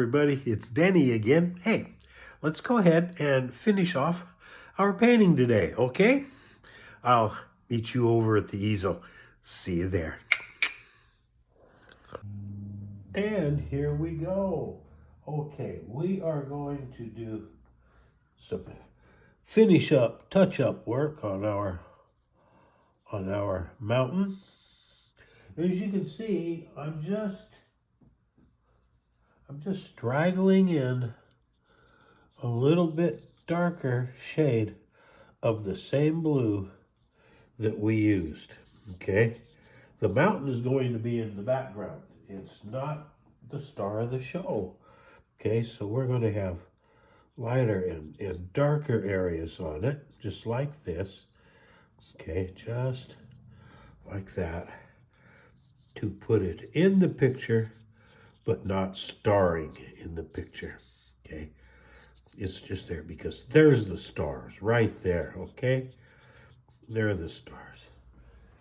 everybody, it's Denny again. Hey, let's go ahead and finish off our painting today, okay? I'll meet you over at the easel. See you there. And here we go. Okay, we are going to do some finish up, touch up work on our mountain. As you can see, I'm just straggling in a little bit darker shade of the same blue that we used, okay? The mountain is going to be in the background. It's not the star of the show, okay? So we're going to have lighter and darker areas on it, just like this, okay? Just like that, to put it in the picture, but not starring in the picture, okay? It's just there because there's the stars right there, okay? There are the stars.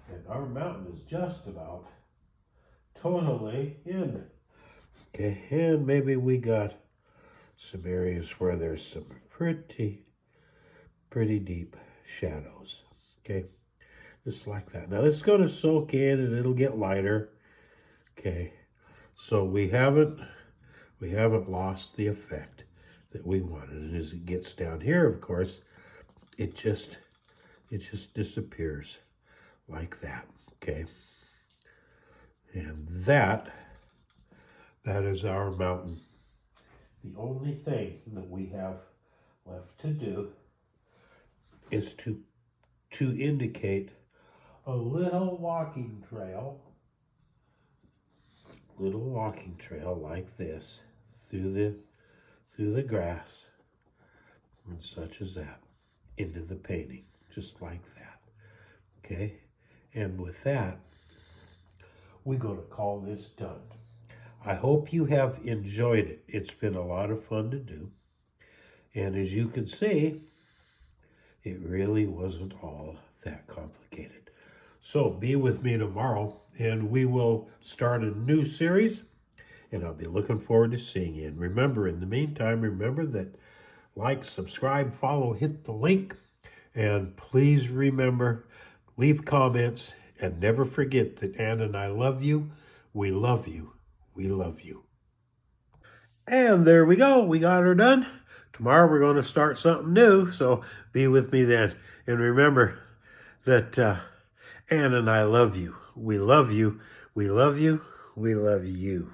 And our mountain is just about totally in, okay? And maybe we got some areas where there's some pretty deep shadows, okay? Just like that. Now this is going to soak in and it'll get lighter, okay? So we haven't lost the effect that we wanted. And as it gets down here, of course, it just disappears like that, okay? And that is our mountain. The only thing that we have left to do is to indicate a little walking trail like this through the grass and such as that into the painting, just like that, okay? And with that, we're going to call this done. I hope you have enjoyed it. It's been a lot of fun to do. And as you can see, it really wasn't all that complicated. So be with me tomorrow and we will start a new series and I'll be looking forward to seeing you. And remember, in the meantime, remember that like, subscribe, follow, hit the link. And please remember, leave comments and never forget that Ann and I love you. We love you. We love you. And there we go. We got her done. Tomorrow we're going to start something new. So be with me then. And remember that Ann and I love you. We love you. We love you. We love you.